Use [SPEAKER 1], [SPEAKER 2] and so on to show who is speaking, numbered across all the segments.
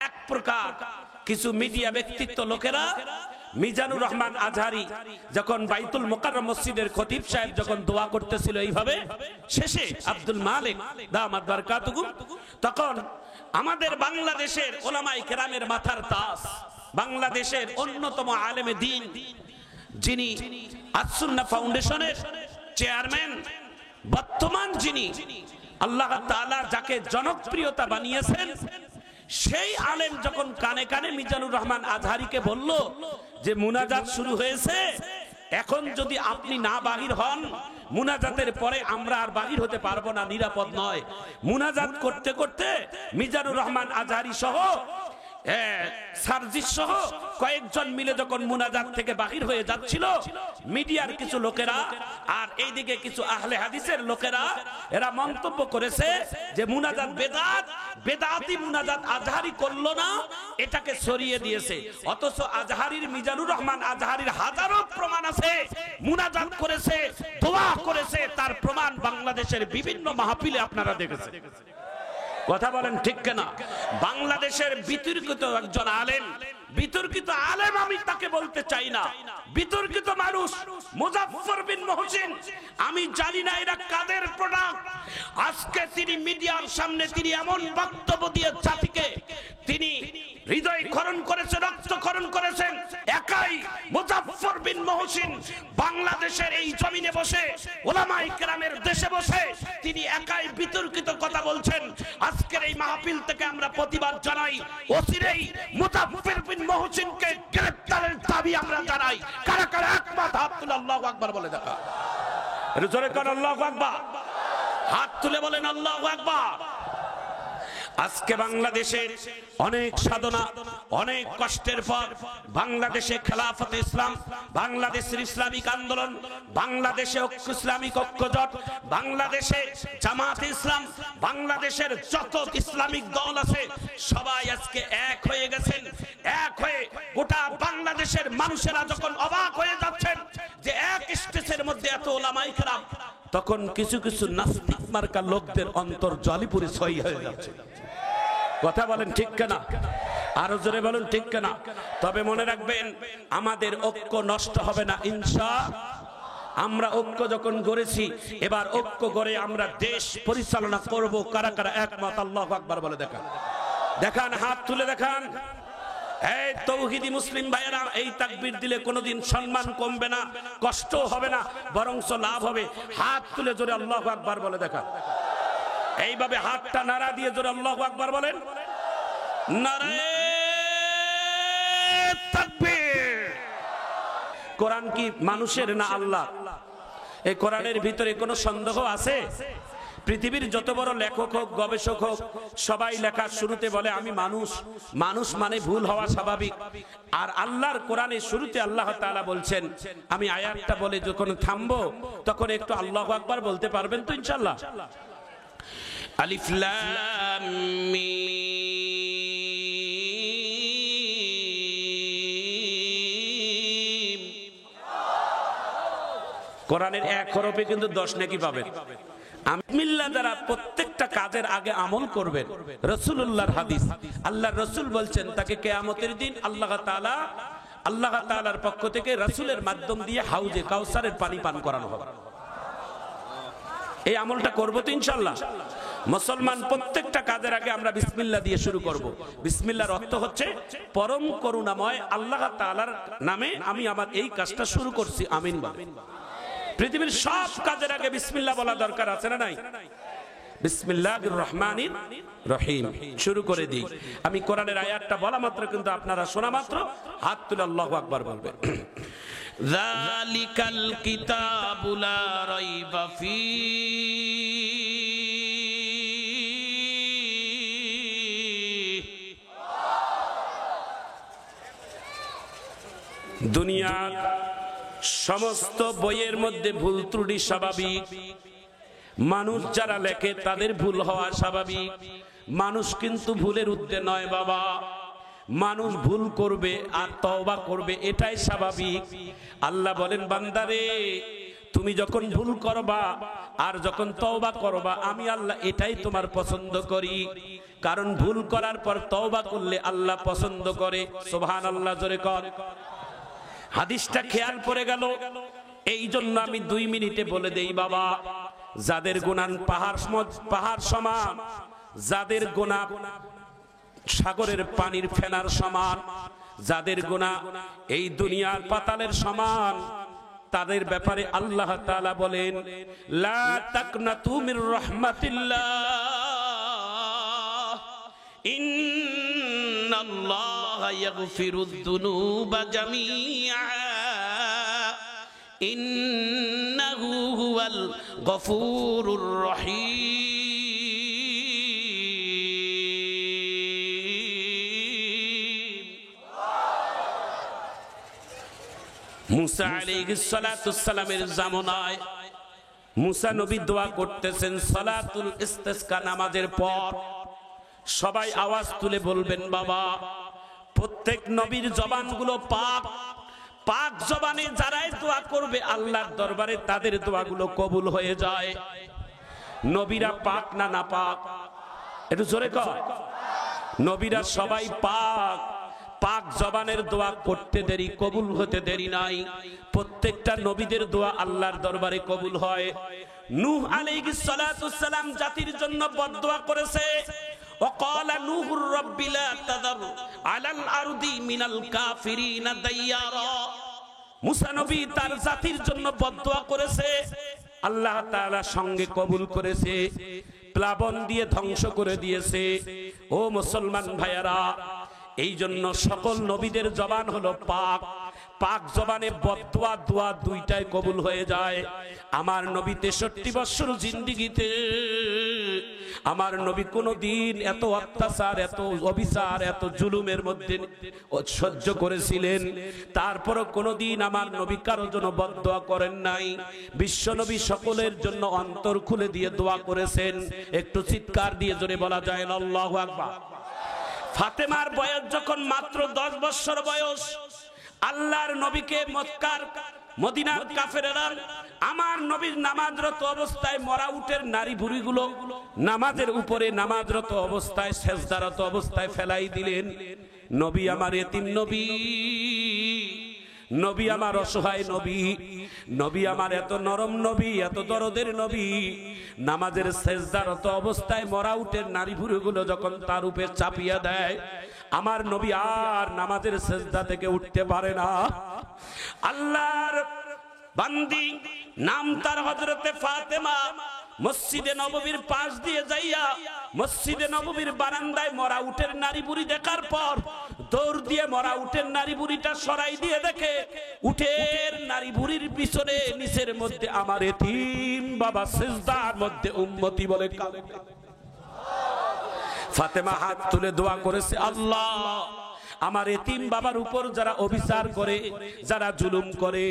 [SPEAKER 1] এক প্রকার কিছু মিডিয়া ব্যক্তিত্ব লোকেরা মিজানুর রহমান আজহারি যখন বাইতুল মুকাররম মসজিদের খতিব সাহেব যখন দোয়া করতেছিল এইভাবে, শেষে আব্দুল মালিক দামাত বারাকাতুহু তখন আমাদের বাংলাদেশের ওলামায়ে কেরামের মাথার তাজ, বাংলাদেশের অন্যতম আলেমে দ্বীন যিনি আস-সুন্নাহ ফাউন্ডেশনের চেয়ারম্যান, বর্তমান যিনি আল্লাহ তাআলা যাকে জনপ্রিয়তা বানিয়েছেন, সেই আলেম যখন কানে কানে মিজানুর রহমান আজহারিকে বলল যে মুনাজাত শুরু হয়েছে, এখন যদি আপনি না বাহির হন, মুনাজাতের পরে আমরা আর বাহির হতে পারবো না, নিরাপদ নয়। মুনাজাত করতে করতে মিজানুর রহমান আজহারি সহ সার্জিস সহ কয়েকজন মিলে যখন মুনাজাত থেকে বাহির হয়ে যাচ্ছিল, মিডিয়ার কিছু লোকেরা আর এইদিকে কিছু আহলে হাদিসের লোকেরা এরা মন্তব্য করেছে যে মুনাজাত বেদাত, বেদাতি মুনাজাত আজহারি করলো না, এটাকে সরিয়ে দিয়েছে। অথচ আজহারির, মিজানুর রহমান আজহারির হাজারো প্রমাণ আছে, মুনাজাত করেছে, দোয়া করেছে, তার প্রমাণ বাংলাদেশের বিভিন্ন মাহফিলে আপনারা দেখেছেন। কথা বলেন ঠিক কিনা? বাংলাদেশের বিতর্কিত একজন আলেম, বিতর্কিত আলেম আমি তাকে বলতে চাই না, বিতর্কিত মানুষ মুজাফফর বিন মুহসিন, আমি জানি না এরা কাদের প্রোডাক্ট। আজকে তিনি মিডিয়ার সামনে তিনি এমন বক্তব্য দিয়ে জাতিকে তিনি হৃদয় খরণ করেছেন, রক্ত খরণ করেছেন। একাই মুজাফফর বিন মুহসিন বাংলাদেশের এই জমিনে বসে, উলামায়ে কেরামের দেশে বসে তিনি একাই বিতর্কিত কথা বলছেন। আজকের এই মাহফিল থেকে আমরা প্রতিবাদ জানাই, অচিরেই মুজাফফর বিন মুহসিনকে গ্রেফতারের দাবি আমরা জানাই। কারা কারা একমত হাত তুলে আল্লাহু আকবার বলে দেখা, জোরে করে আল্লাহু আকবার, হাত তুলে বলেন আল্লাহু আকবার। আজকে বাংলাদেশের অনেক সাধনা, অনেক কষ্টের পর বাংলাদেশে খেলাফতে ইসলাম, বাংলাদেশের ইসলামিক আন্দোলন, বাংলাদেশে ইসলামিক ঐক্যজোট, বাংলাদেশে জামাতে ইসলাম, বাংলাদেশের যত ইসলামিক দল আছে সবাই আজকে এক হয়ে গেছেন। এক হয়ে গোটা বাংলাদেশের মানুষেরা যখন অবাক হয়ে যাচ্ছেন যে এক স্টেজের মধ্যে এত ওলামায়ে কেরাম, তখন কিছু কিছু নাস্তিক মার্কা লোকদের অন্তর জলিপুরে ছয় হয়ে যাচ্ছে। কথা বলেন ঠিক কিনা? আরো জোরে বলুন ঠিক কিনা? তবে মনে রাখবেন, আমাদের ঐক্য নষ্ট হবে না ইনশাআল্লাহ। আমরা ঐক্য যখন গড়েছি, এবার ঐক্য গড়ে আমরা দেশ পরিচালনা করব। কারা কারা একমত আল্লাহু আকবার বলে দেখান, দেখান, হাত তুলে দেখান। এই তৌহিদি মুসলিম ভাইয়েরা, এই তাকবীর দিলে কোনোদিন সম্মান কমবে না, কষ্ট হবে না, বরঞ্চ লাভ হবে। হাত তুলে জোরে আল্লাহু আকবার বলে দেখান। এইভাবে হাতটা নাড়া দিয়ে জোরে আল্লাহু আকবার বলেন। নারায়ে তাকবীর। কোরআন কি মানুষের না আল্লাহ? এই কোরআনের ভিতরে কোনো সন্দেহ আছে? পৃথিবীর যত বড় লেখক হোক, গবেষক হোক, সবাই লেখার শুরুতে বলে আমি মানুষ। মানুষ মানে ভুল হওয়া স্বাভাবিক। আর আল্লাহর কোরআনের শুরুতে আল্লাহ তাআলা বলছেন, আমি আয়াতটা বলে যখন থামবো তখন একটু আল্লাহু আকবার বলতে পারবেন তো ইনশাআল্লাহ? আলিফ লাম মিম। কোরআনের এক হরফে কিন্তু 10 নেকি পাবেন। বিসমিল্লাহ দ্বারা প্রত্যেকটা কাজের আগে আমল করবেন। রাসূলুল্লাহর হাদিস, আল্লাহর রাসূল বলছেন তাকে কিয়ামতের দিন আল্লাহ তাআলার পক্ষ থেকে রাসূলের মাধ্যম দিয়ে হাউজে কাউসারের পানি পান করানো হবে। এই আমলটা করব তো ইনশাআল্লাহ। মুসলমান প্রত্যেকটা কাজের আগে আমরা বিসমিল্লাহ দিয়ে শুরু করব। বিসমিল্লাহর অর্থ হচ্ছে পরম করুণাময় আল্লাহ তাআলার নামে আমি আমার এই কাজটা শুরু করছি, আমিন বলে। পৃথিবীর সব কাজের আগে বিসমিল্লাহ বলা দরকার আছে না নাই? বিসমিল্লাহির রহমানির রহিম শুরু করে দিই। আমি কোরআনের আয়াতটা বলা মাত্র কিন্তু আপনারা শোনা মাত্র হাত তুলে আল্লাহু আকবার বলবেন। যালিকাল কিতাবু লা রাইবা ফীহি। দুনিয়ার সমস্ত বইয়ের মধ্যে ভুল ত্রুটি স্বাভাবিক। মানুষ যারা লেখে তাদের ভুল হওয়া স্বাভাবিক। মানুষ কিন্তু ভুলের ঊর্ধ্বে নয় বাবা। মানুষ ভুল করবে আর তওবা করবে, এটাই স্বাভাবিক। আল্লাহ বলেন, বান্দারে তুমি যখন ভুল করবা আর যখন তওবা করবা, আমি আল্লাহ এটাই তোমার পছন্দ করি। কারণ ভুল করার পর তওবা করলে আল্লাহ পছন্দ করে। সুবহানাল্লাহ জোরে কর। হাদিসটা খেয়াল পড়ে গেল, এই জন্য আমি 2 মিনিটে বলে দেই বাবা, যাদের গুনাহ পাহাড় সমান, যাদের গুনাহ সাগরের পানির ফেনার সমান, যাদের গুনাহ এই দুনিয়ার পাতালের সমান, তাদের ব্যাপারে আল্লাহ তাআলা বলেন লা তাকনাতু মির রাহমাতিল্লাহ ইন্নাল্লাহা ইয়াগফিরুদ যুনুবা জামিআ ইন্নাহু হুয়াল গফুরুর রহিম। মুসা আলাইহিস সালাতু সালামের জামানায় মুসা নবী দোয়া করতেছেন সালাতুল ইস্তিসকা নামাজের পর। সবাই আওয়াজ তুলে বলবেন বাবা, প্রত্যেক নবীর জবানগুলো পাক, পাক জবানে যারাই দোয়া করবে আল্লাহর দরবারে তাদের দোয়াগুলো কবুল হয়ে যায়। নবীরা পাক না নাপাক? একটু জোরে কর। নবীরা সবাই পাক, পাক জবানের দোয়া করতে দেরি, কবুল হতে দেরি নাই। প্রত্যেকটা নবীদের দোয়া আল্লাহর দরবারে কবুল হয়। নূহ আলাইহিস সালাতু সালাম জাতির জন্য বদদোয়া করেছে, وقال نوح رب لا تذر على الارض من الكافرين ديارا। মুসা নবী তার জাতির জন্য বদদোয়া করেছে, আল্লাহ তাআলা সঙ্গে কবুল করেছে, প্লাবন দিয়ে ধ্বংস করে দিয়েছে। ও মুসলমান ভাইয়ারা, এই জন্য সকল নবীদের জবান হলো পাক, পাক জবানে বদদোয়া দোয়া দুইটাই কবুল হয়ে যায়। আমার নবী 63 বছর জিন্দেগিতে আমার নবী কোনদিন এত অত্যাচার, এত অবিচার, এত জুলুমের মধ্যে সহ্য করেছিলেন, তারপরও কোনদিন আমার নবী কারোর জন্য বদদোয়া করেন নাই। বিশ্ব নবী সকলের জন্য অন্তর খুলে দিয়ে দোয়া করেছেন। একটু চিৎকার দিয়ে জোরে বলা যায় না আল্লাহু আকবার। ফাতেমার বয়স যখন মাত্র 10 বছর বয়স, আল্লাহর নবীকে মক্কার মদিনার কাফেরেরা আমার নবীর নামাজরত অবস্থায় মরা উটের নারী বুড়িগুলো নামাজের উপরে নামাজরত অবস্থায় সেজদারত অবস্থায় ফেলাই দিলেন। নবী আমার এতিম নবী, নবী আমার অসহায় নবী, নবী আমার এত নরম নবী, এত দরদের নবী, নামাজের সেজদারত অবস্থায় মরা উটের নারী বুড়িগুলো যখন তার উপরে চাপিয়া দেয়, আমার নবী আর নামাজের সেজদা থেকে উঠতে পারে না। আল্লাহর বান্দি নাম তার হযরতে ফাতেমা মসজিদে নববীর পাশ দিয়ে যাইয়া মসজিদে নববীর বারান্দায় মরা উটের নারী বুড়ি দেখার পর দৌড় দিয়ে মরা উটের নারী বুড়িটা সরাই দিয়ে দেখে উটের নারী বুড়ির পিছনে নিচের মধ্যে আমার এতিম বাবা সিজদার মধ্যে উম্মতি বলে কাঁদে। ফাতেমা হাত তুলে দোয়া করেছে, আল্লাহ আমার এতিম বাবার উপর যারা অবিচার করে, যারা জুলুম করে,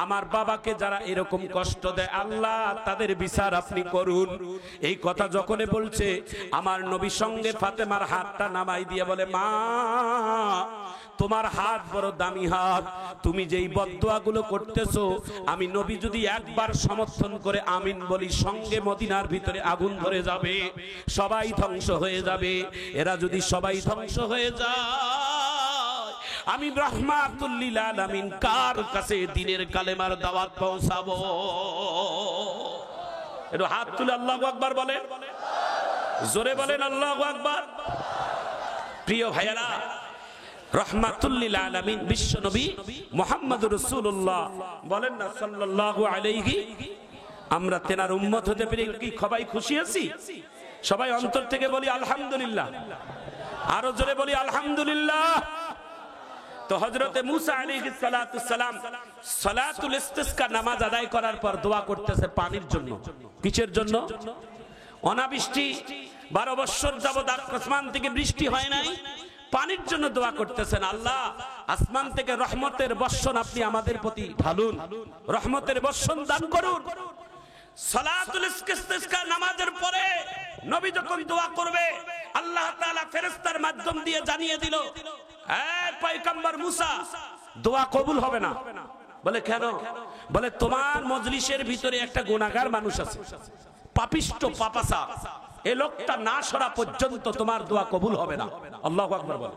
[SPEAKER 1] আমার বাবাকে যারা এরকম কষ্ট দেয়, আল্লাহ তাদের বিচার আপনি করুন। এই কথা যখন বলছে, আমার নবী সঙ্গে ফাতেমার হাতটা নামাই দিয়ে বলে, মা তোমার হাত বড় দামি হাত, তুমি যেই বদদোয়াগুলো করতেছো আমি নবী যদি একবার সমর্থন করে আমিন বলি, সঙ্গে মদিনার ভিতরে আগুন ধরে যাবে, সবাই ধ্বংস হয়ে যাবে। এরা যদি সবাই ধ্বংস হয়ে যায়, আমি রাহমাতুল লিল আলামিন কার কাছে দ্বীনের কালেমার দাওয়াত পৌঁছাবো? একটু হাত তুলে আল্লাহু আকবার বলেন, জোরে বলেন আল্লাহু আকবার। প্রিয় ভাইয়েরা, রাহমাতুল লিল আলামিন বিশ্ব নবী মুহাম্মদুর রাসূলুল্লাহ বলেন না সাল্লাল্লাহু আলাইহি, আমরা তেনার উম্মত হতে পেরে কি সবাই খুশি আছি? সবাই অন্তর থেকে বলি আলহামদুলিল্লাহ, আরো জোরে বলি আলহামদুলিল্লাহ। তো হযরতে মুসা আলাইহিস সালাতু সালাম সালাতুল ইস্তিসকা নামাজ আদায় করার পর দোয়া করতেছে পানির জন্য। কিসের জন্য? অনাবৃষ্টি 12 বছর যাবত আসমান থেকে বৃষ্টি হয় নাই, পানির জন্য দোয়া করতেছেন। আল্লাহ আসমান থেকে রহমতের বর্ষণ আপনি আমাদের প্রতি ঢালুন, রহমতের বর্ষণ দান করুন। সালাতুল ইস্তিসকা নামাজের পরে নবী যখন দোয়া করবে, আল্লাহ তাআলা ফেরেশতার মাধ্যম দিয়ে জানিয়ে দিল, পয়গম্বর মুসা দোয়া কবুল হবে না। বলে কেন? বলে তোমার মজলিসের ভিতরে একটা গুনাহগার মানুষ আছে, পাপিষ্ট পাপাসা, এই লোকটা না সরা পর্যন্ত তোমার দোয়া কবুল হবে না। আল্লাহু আকবার বল।